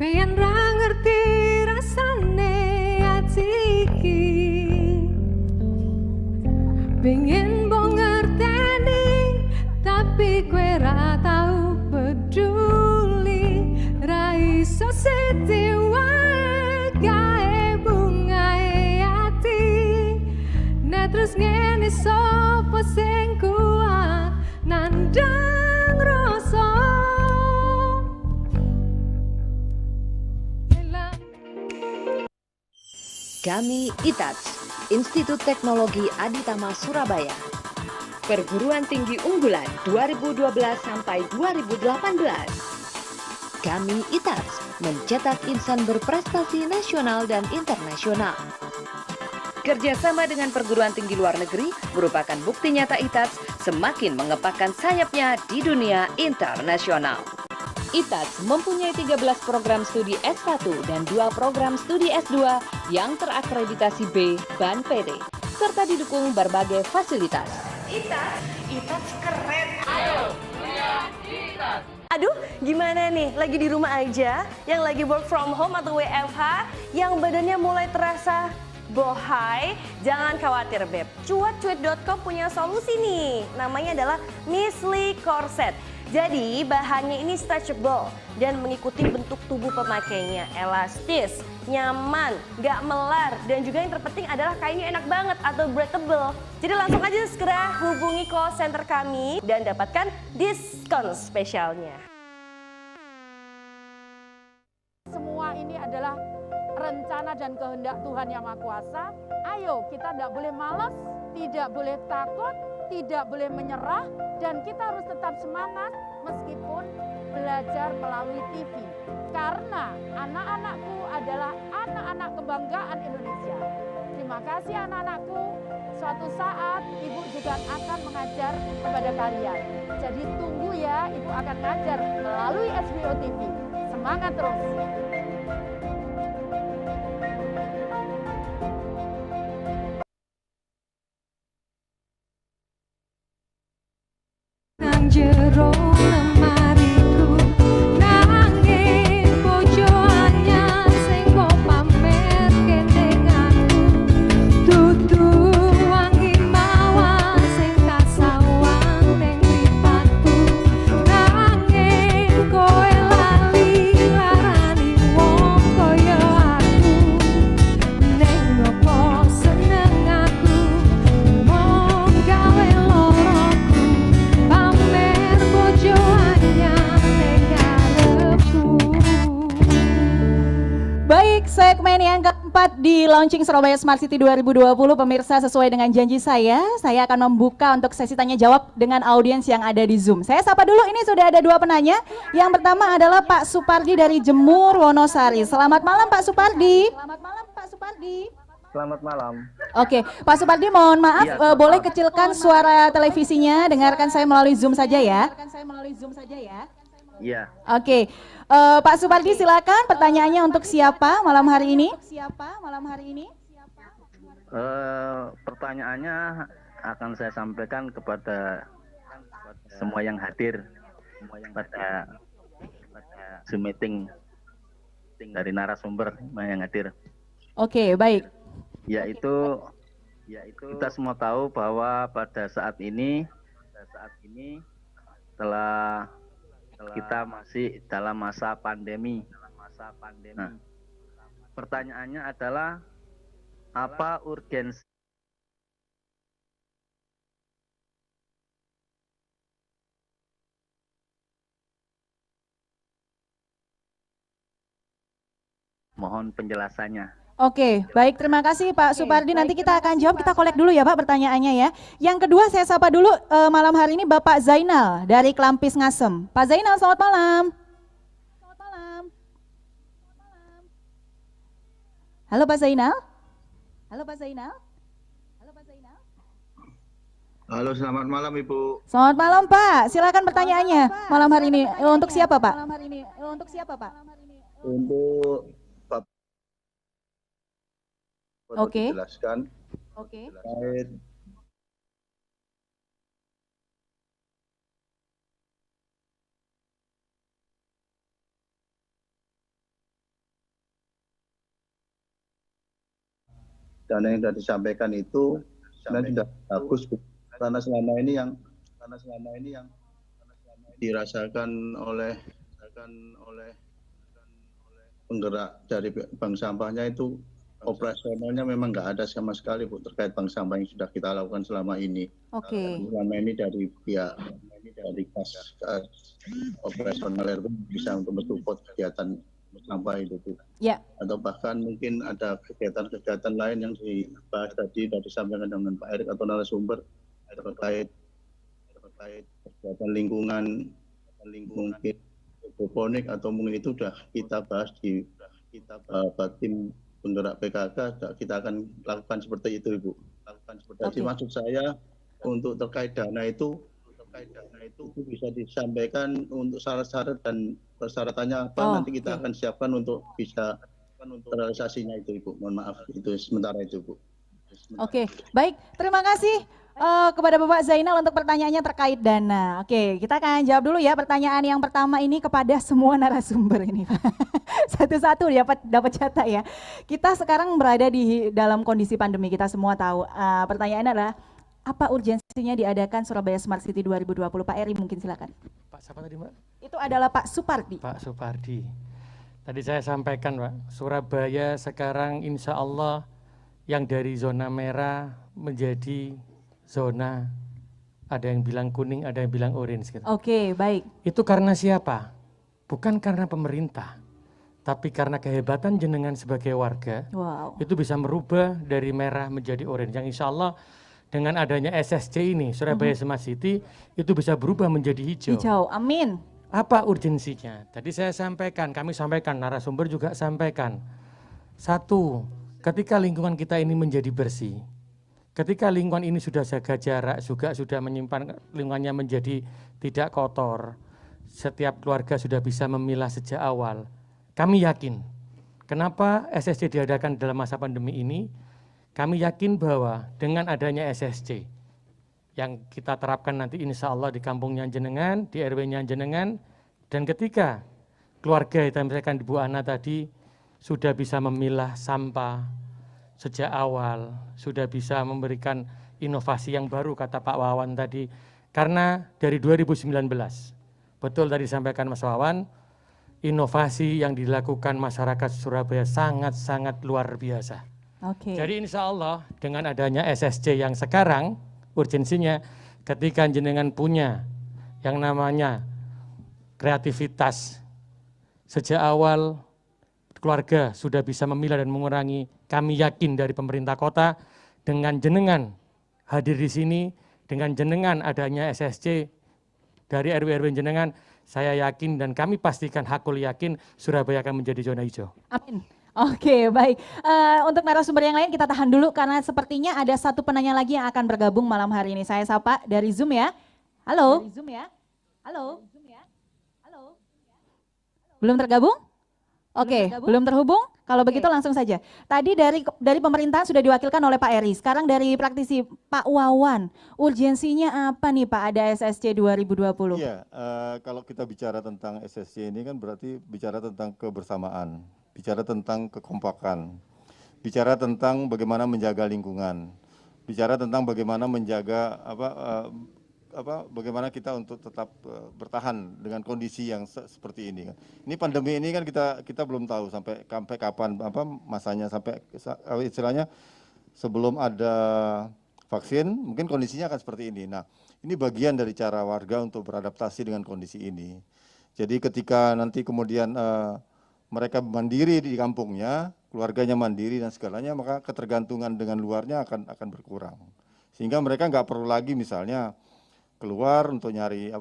Pengen ra ngerti rasane ati iki, pengen mbok ngerteni tapi kowe ra tau peduli, ra iso seti wae gawe bungae ati, nek terus ngene sapa sing kuat nandang rasa. Kami ITATS, Institut Teknologi Aditama Surabaya. Perguruan Tinggi Unggulan 2012 sampai 2018. Kami ITATS mencetak insan berprestasi nasional dan internasional. Kerjasama dengan perguruan tinggi luar negeri merupakan bukti nyata ITATS semakin mengepakkan sayapnya di dunia internasional. ITATS mempunyai 13 program studi S1 dan 2 program studi S2 yang terakreditasi B BAN PT, serta didukung berbagai fasilitas. ITATS keren. Ayo, lihat ITATS. Aduh, gimana nih? Lagi di rumah aja, yang lagi work from home atau WFH, yang badannya mulai terasa bohai, jangan khawatir Beb. Cuatcuit.com punya solusi nih, namanya adalah Misli Corset. Jadi bahannya ini stretchable dan mengikuti bentuk tubuh pemakainya, elastis, nyaman, gak melar, dan juga yang terpenting adalah kainnya enak banget atau breathable. Jadi langsung aja segera hubungi call center kami dan dapatkan diskon spesialnya. Semua ini adalah rencana dan kehendak Tuhan Yang Maha Kuasa. Ayo kita tidak boleh malas, tidak boleh takut, tidak boleh menyerah, dan kita harus tetap semangat meskipun belajar melalui TV. Karena anak-anakku adalah anak-anak kebanggaan Indonesia. Terima kasih anak-anakku, suatu saat Ibu juga akan mengajar kepada kalian. Jadi tunggu ya, Ibu akan mengajar melalui SBO TV. Semangat terus! segmen yang keempat di launching Surabaya Smart City 2020, pemirsa, sesuai dengan janji saya akan membuka untuk sesi tanya jawab dengan audiens yang ada di Zoom. Saya sapa dulu, ini sudah ada dua penanya. Yang pertama adalah Pak Supardi dari Jemur, Wonosari. Selamat malam Pak Supardi. Selamat malam Pak Supardi. Selamat malam. Oke, Pak Supardi, mohon maaf, Iya, boleh kecilkan suara televisinya, dengarkan saya melalui Zoom saja ya. Iya. Oke, Pak Supardi silakan, pertanyaannya untuk siapa malam hari ini? Pertanyaannya akan saya sampaikan kepada semua yang hadir pada Zoom meeting dari narasumber yang hadir. Oke, baik. Yaitu kita semua tahu bahwa pada saat ini telah kita masih dalam masa pandemi. Nah, pertanyaannya adalah apa urgensi mohon penjelasannya. Oke, baik, terima kasih Pak Supardi. Nanti kita akan jawab, kita kolek dulu ya Pak pertanyaannya ya. Yang kedua saya sapa dulu malam hari ini Bapak Zainal dari Klampis Ngasem. Pak Zainal, selamat malam. Halo Pak Zainal. Halo, selamat malam Ibu. Selamat malam Pak, silakan pertanyaannya malam hari ini. Untuk siapa Pak? Untuk Pak Oke. Jelaskan. Terkait dana yang sudah disampaikan itu sebenarnya sudah bagus, Bu. Karena selama ini yang dirasakan oleh penggerak dari bank sampahnya itu operasionalnya memang nggak ada sama sekali, Bu, terkait bank sampah yang sudah kita lakukan selama ini. Oke. Selama ini dari pihak dari kas operasional RW bisa untuk mensupport kegiatan sampah itu, Bu. Ya. Atau bahkan mungkin ada kegiatan-kegiatan lain yang dibahas tadi sudah disampaikan dengan Pak Erik atau narasumber terkait kegiatan lingkungan mungkin hidroponik atau mungkin itu sudah kita bahas di tim penggerak PKK, kita akan lakukan seperti itu, Ibu. Jadi maksud saya untuk terkait dana itu bisa disampaikan untuk syarat-syarat dan persyaratannya apa, nanti kita akan siapkan untuk bisa realisasinya itu, Ibu. Mohon maaf, itu sementara itu, Bu. Oke, baik. Terima kasih kepada Bapak Zainal untuk pertanyaannya terkait dana. Oke, kita akan jawab dulu ya pertanyaan yang pertama ini kepada semua narasumber ini, Pak. Satu-satu dapat jatah ya. Kita sekarang berada di dalam kondisi pandemi, kita semua tahu. Pertanyaannya adalah apa urgensinya diadakan Surabaya Smart City 2020? Pak Eri mungkin silakan. Pak siapa tadi, Mbak? Itu adalah Pak Supardi. Pak Supardi. Tadi saya sampaikan, Pak, Surabaya sekarang insya Allah yang dari zona merah menjadi zona, ada yang bilang kuning, ada yang bilang orange gitu. Oke, baik. Itu karena siapa? Bukan karena pemerintah, tapi karena kehebatan jenengan sebagai warga. Wow. Itu bisa merubah dari merah menjadi orange. Yang insya Allah dengan adanya SSC ini, Surabaya Smart City, itu bisa berubah menjadi hijau. Hijau, amin. Apa urgensinya? Tadi saya sampaikan, kami sampaikan, narasumber juga sampaikan. Satu, ketika lingkungan kita ini menjadi bersih, ketika lingkungan ini sudah jaga jarak, juga sudah menyimpan lingkungannya menjadi tidak kotor, setiap keluarga sudah bisa memilah sejak awal. Kami yakin, kenapa SSC diadakan dalam masa pandemi ini? Kami yakin bahwa dengan adanya SSC yang kita terapkan nanti insya Allah di kampungnya jenengan, di RW-nya jenengan, dan ketika keluarga yang misalkan di Bu Ana tadi sudah bisa memilah sampah sejak awal, sudah bisa memberikan inovasi yang baru kata Pak Wawan tadi, karena dari 2019, betul tadi disampaikan Mas Wawan, inovasi yang dilakukan masyarakat Surabaya sangat-sangat luar biasa. Oke. Jadi insya Allah dengan adanya SSC yang sekarang, urgensinya ketika jenengan punya yang namanya kreativitas, sejak awal keluarga sudah bisa memilah dan mengurangi, kami yakin dari pemerintah kota dengan jenengan hadir di sini, dengan jenengan adanya SSC dari RW-RW jenengan, saya yakin dan kami pastikan hakul yakin Surabaya akan menjadi zona hijau. Amin. Oke, baik. Untuk narasumber yang lain kita tahan dulu karena sepertinya ada satu penanya lagi yang akan bergabung malam hari ini. Saya sapa dari Zoom ya. Halo. Dari Zoom ya. Halo. Halo. Belum tergabung? Oke, belum terhubung. Kalau begitu langsung saja. Tadi dari pemerintahan sudah diwakilkan oleh Pak Eri. Sekarang dari praktisi Pak Wawan, urgensinya apa nih Pak ada SSC 2020? Iya, kalau kita bicara tentang SSC ini kan berarti bicara tentang kebersamaan, bicara tentang kekompakan, bicara tentang bagaimana menjaga lingkungan, bicara tentang bagaimana menjaga bagaimana kita untuk tetap bertahan dengan kondisi yang seperti ini. Ini pandemi ini kan kita belum tahu sampai kapan masanya, sampai istilahnya sebelum ada vaksin mungkin kondisinya akan seperti ini. Nah, ini bagian dari cara warga untuk beradaptasi dengan kondisi ini. Jadi ketika nanti kemudian mereka mandiri di kampungnya, keluarganya mandiri dan segalanya, maka ketergantungan dengan luarnya akan berkurang. Sehingga mereka nggak perlu lagi misalnya keluar untuk nyari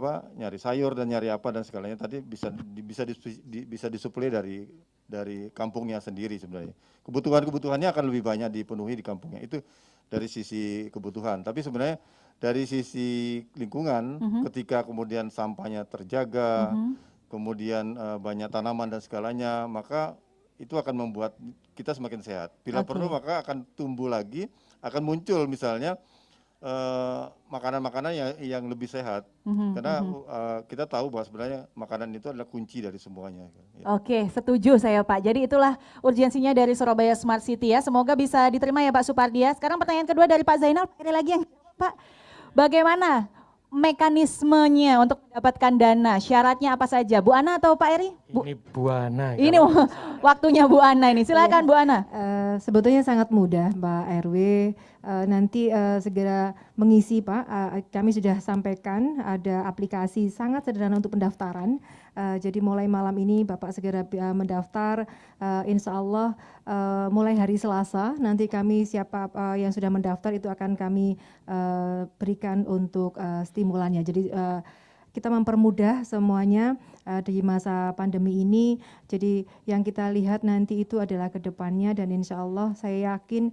sayur dan nyari apa dan segalanya, tadi bisa disuplai dari kampungnya sendiri sebenarnya. Kebutuhannya akan lebih banyak dipenuhi di kampungnya. Itu dari sisi kebutuhan. Tapi sebenarnya dari sisi lingkungan, ketika kemudian sampahnya terjaga, kemudian banyak tanaman dan segalanya, maka itu akan membuat kita semakin sehat. Bila perlu maka akan tumbuh lagi, akan muncul misalnya makanan-makanan yang lebih sehat, karena kita tahu bahwa sebenarnya makanan itu adalah kunci dari semuanya. Oke, setuju saya Pak. Jadi itulah urgensinya dari Surabaya Smart City ya. Semoga bisa diterima ya Pak Supardia. Sekarang pertanyaan kedua dari Pak Zainal. Ada lagi yang Pak, bagaimana mekanismenya untuk mendapatkan dana? Syaratnya apa saja? Bu Ana atau Pak Eri? Ini Bu Ana. Ini waktunya Bu Ana ini. Silakan Bu Ana. Sebetulnya sangat mudah Mbak RW. Nanti segera mengisi Pak. Kami sudah sampaikan ada aplikasi sangat sederhana untuk pendaftaran. Jadi mulai malam ini Bapak segera mendaftar. Insya Allah mulai hari Selasa nanti kami siapa yang sudah mendaftar itu akan kami berikan untuk stimulannya. Jadi kita mempermudah semuanya di masa pandemi ini. Jadi yang kita lihat nanti itu adalah ke depannya dan insya Allah saya yakin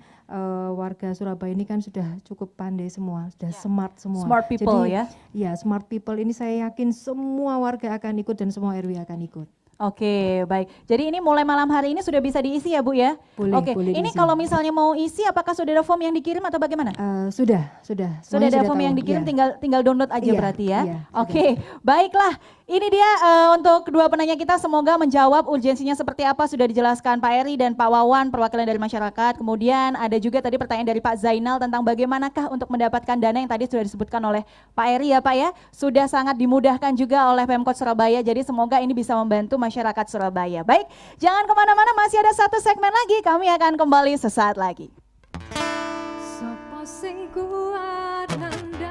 warga Surabaya ini kan sudah cukup pandai semua, sudah smart semua. Smart people. Jadi, ya smart people ini saya yakin semua warga akan ikut dan semua RW akan ikut. Oke, baik. Jadi ini mulai malam hari ini sudah bisa diisi ya Bu ya? Boleh, Oke, boleh ini diisi. kalau misalnya mau isi apakah sudah ada form yang dikirim atau bagaimana? Sudah. Sudah ada form yang dikirim, tinggal download aja berarti ya? Iya, Oke, baiklah. Ini dia untuk kedua penanya kita, semoga menjawab urgensinya seperti apa sudah dijelaskan Pak Eri dan Pak Wawan perwakilan dari masyarakat. Kemudian ada juga tadi pertanyaan dari Pak Zainal tentang bagaimanakah untuk mendapatkan dana yang tadi sudah disebutkan oleh Pak Eri ya Pak ya. Sudah sangat dimudahkan juga oleh Pemkot Surabaya, jadi semoga ini bisa membantu masyarakat Surabaya. Baik, jangan kemana-mana, masih ada satu segmen lagi, kami akan kembali sesaat lagi. Sopo sing kuat nandang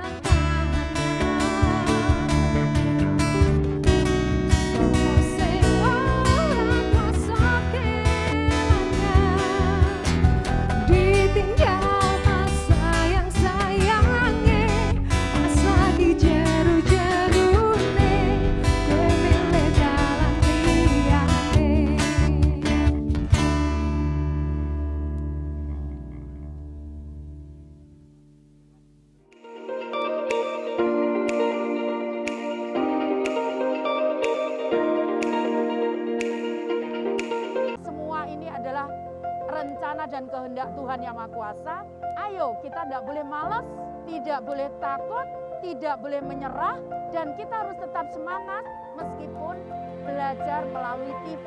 dan kehendak Tuhan Yang Maha Kuasa. Ayo kita tidak boleh malas, tidak boleh takut, tidak boleh menyerah, dan kita harus tetap semangat meskipun belajar melalui TV.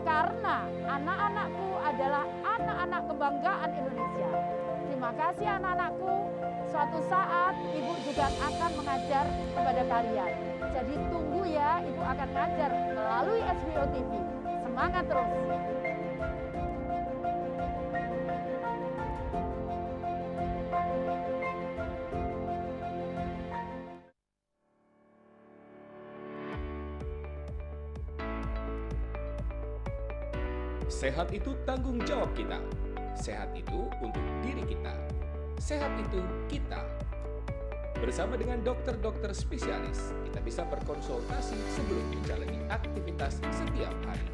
Karena anak-anakku adalah anak-anak kebanggaan Indonesia. Terima kasih anak-anakku, suatu saat Ibu juga akan mengajar kepada kalian. Jadi tunggu ya, Ibu akan mengajar melalui SBO TV. Semangat terus! Sehat itu tanggung jawab kita. Sehat itu untuk diri kita. Sehat itu kita. Bersama dengan dokter-dokter spesialis, kita bisa berkonsultasi sebelum menjalani aktivitas setiap hari.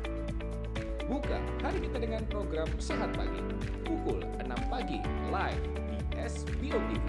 Buka hari kita dengan program Sehat Pagi, pukul 6 pagi, live di SBO TV.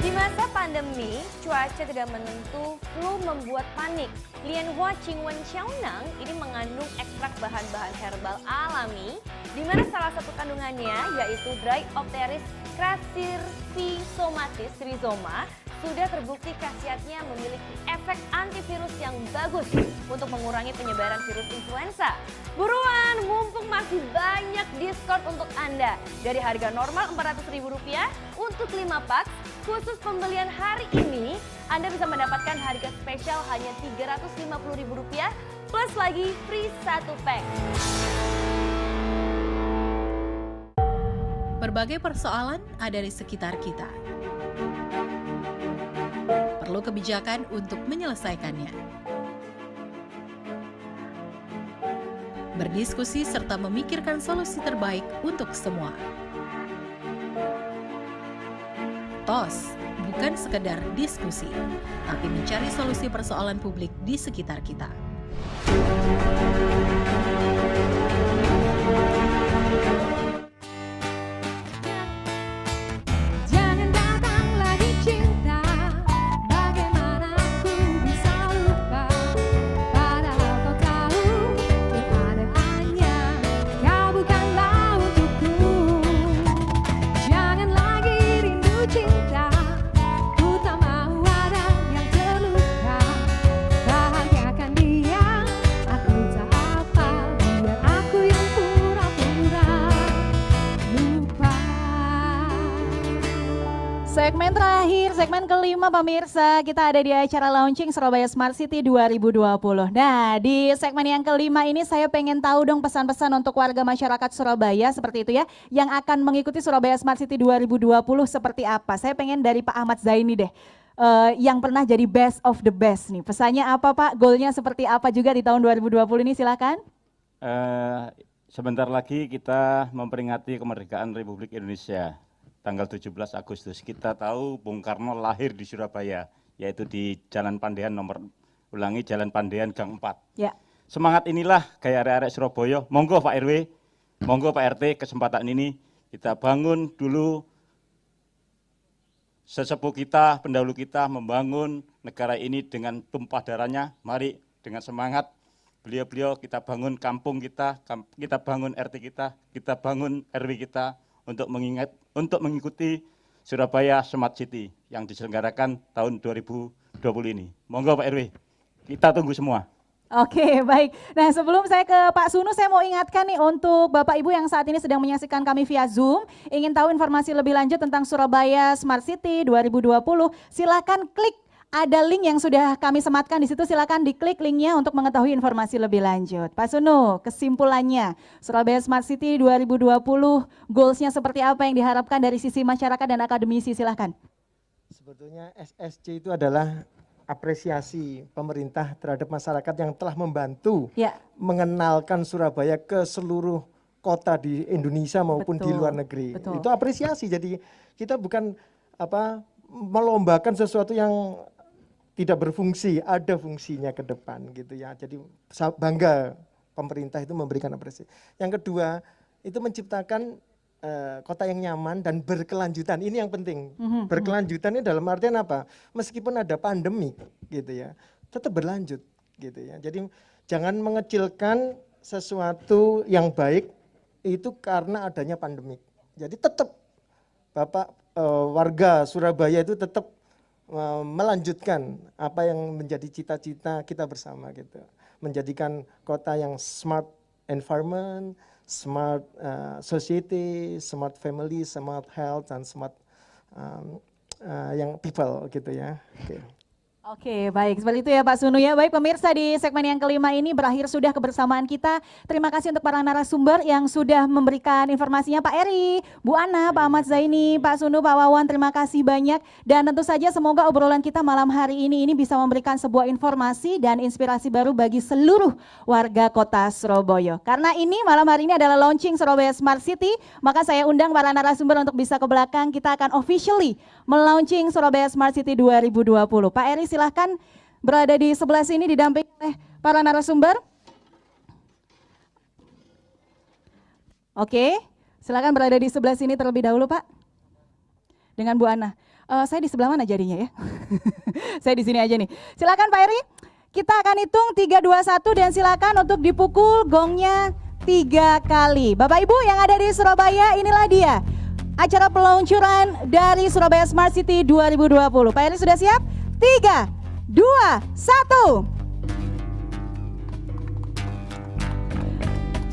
Di masa pandemi, cuaca tidak menentu, flu membuat panik. Lianhua Qingwen Xiaonang ini mengandung ekstrak bahan-bahan herbal alami, di mana salah satu kandungannya yaitu Dryopteris crassirrhizomatis rhizoma sudah terbukti khasiatnya memiliki efek antivirus yang bagus untuk mengurangi penyebaran virus influenza. Buruan, mumpung masih banyak diskon untuk Anda. Dari harga normal Rp400.000 untuk 5 pak, khusus pembelian hari ini, Anda bisa mendapatkan harga spesial hanya Rp350.000 plus lagi free 1 pack. Berbagai persoalan ada di sekitar kita. Perlu kebijakan untuk menyelesaikannya. Berdiskusi serta memikirkan solusi terbaik untuk semua. TOS bukan sekedar diskusi, tapi mencari solusi persoalan publik di sekitar kita. Segmen terakhir, segmen kelima pemirsa, kita ada di acara launching Surabaya Smart City 2020. Nah, di segmen yang kelima ini saya pengen tahu dong pesan-pesan untuk warga masyarakat Surabaya seperti itu ya, yang akan mengikuti Surabaya Smart City 2020 seperti apa. Saya pengen dari Pak Ahmad Zaini deh, yang pernah jadi best of the best nih. Pesannya apa Pak, goalnya seperti apa juga di tahun 2020 ini, silakan. Sebentar lagi kita memperingati kemerdekaan Republik Indonesia. Tanggal 17 Agustus, kita tahu Bung Karno lahir di Surabaya, yaitu di Jalan Pandean Jalan Pandean Gang 4. Ya. Semangat inilah gaya arek-arek Surabaya. Monggo Pak RW, monggo Pak RT, kesempatan ini kita bangun dulu sesepuh kita, pendahulu kita membangun negara ini dengan tumpah darahnya. Mari dengan semangat beliau-beliau kita bangun kampung kita bangun RT kita bangun RW kita untuk mengikuti Surabaya Smart City yang diselenggarakan tahun 2020 ini. Monggo Pak RW, kita tunggu semua. Oke, baik. Nah, sebelum saya ke Pak Sunu, saya mau ingatkan nih untuk Bapak Ibu yang saat ini sedang menyaksikan kami via Zoom, ingin tahu informasi lebih lanjut tentang Surabaya Smart City 2020, silakan klik. Ada link yang sudah kami sematkan di situ, silakan diklik linknya untuk mengetahui informasi lebih lanjut. Pak Sunu, kesimpulannya Surabaya Smart City 2020, goalsnya seperti apa yang diharapkan dari sisi masyarakat dan akademisi, silakan. Sebetulnya SSC itu adalah apresiasi pemerintah terhadap masyarakat yang telah membantu mengenalkan Surabaya ke seluruh kota di Indonesia maupun di luar negeri. Itu apresiasi, jadi kita bukan melombakan sesuatu yang tidak berfungsi, ada fungsinya ke depan gitu ya. Jadi bangga pemerintah itu memberikan apresiasi. Yang kedua, itu menciptakan kota yang nyaman dan berkelanjutan. Ini yang penting. Berkelanjutan ini dalam artian apa? Meskipun ada pandemi gitu ya, tetap berlanjut gitu ya. Jadi jangan mengecilkan sesuatu yang baik itu karena adanya pandemi. Jadi tetap Bapak warga Surabaya itu tetap melanjutkan apa yang menjadi cita-cita kita bersama gitu, menjadikan kota yang smart environment, smart society, smart family, smart health, dan smart yang people gitu ya. Oke, baik. Seperti itu ya Pak Sunu ya. Baik pemirsa, di segmen yang kelima ini berakhir sudah kebersamaan kita. Terima kasih untuk para narasumber yang sudah memberikan informasinya. Pak Eri, Bu Ana, Pak Ahmad Zaini, Pak Sunu, Pak Wawan, terima kasih banyak. Dan tentu saja semoga obrolan kita malam hari ini bisa memberikan sebuah informasi dan inspirasi baru bagi seluruh warga kota Surabaya. Karena ini malam hari ini adalah launching Surabaya Smart City, maka saya undang para narasumber untuk bisa ke belakang. Kita akan officially melaunching Surabaya Smart City 2020. Pak Eri, silahkan berada di sebelah sini didampingi oleh para narasumber. Oke, silahkan berada di sebelah sini terlebih dahulu Pak. Dengan Bu Ana. Saya di sebelah mana jadinya ya? Saya di sini aja nih. Silakan Pak Eri, kita akan hitung 3, 2, 1 dan silakan untuk dipukul gongnya 3 kali. Bapak Ibu yang ada di Surabaya, inilah dia acara peluncuran dari Surabaya Smart City 2020. Pak Eri sudah siap? 3, 2, 1.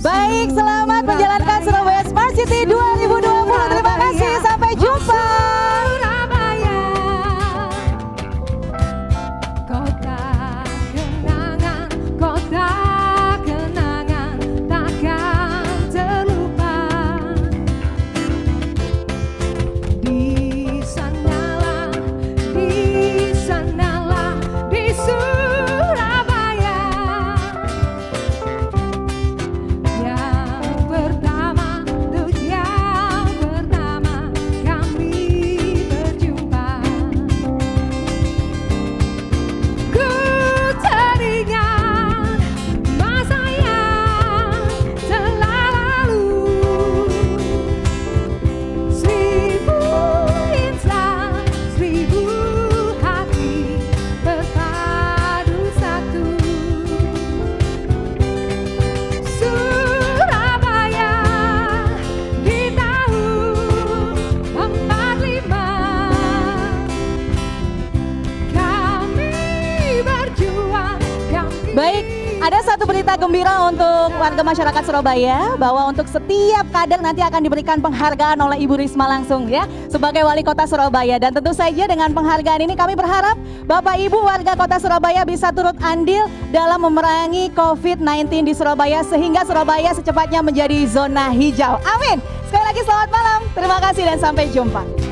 Baik, selamat menjalankan Surabaya Smart City 2020. Terima kasih, sampai jumpa. Surabaya, kota kenangan, kota kenangan takkan terlupa. Di sanalah di Surabaya yang pertama, untuk yang pertama kami berjumpa. Ku teringat masa yang telah lalu, 1000 insan, 1000 hati berpadu satu. Surabaya di tahun 45 kami berjuang, kami Baik, ada satu berita gembira untuk warga masyarakat Surabaya bahwa untuk setiap kader nanti akan diberikan penghargaan oleh Ibu Risma langsung ya sebagai Wali Kota Surabaya. Dan tentu saja dengan penghargaan ini kami berharap Bapak Ibu warga Kota Surabaya bisa turut andil dalam memerangi COVID-19 di Surabaya sehingga Surabaya secepatnya menjadi zona hijau. Amin. Sekali lagi selamat malam. Terima kasih dan sampai jumpa.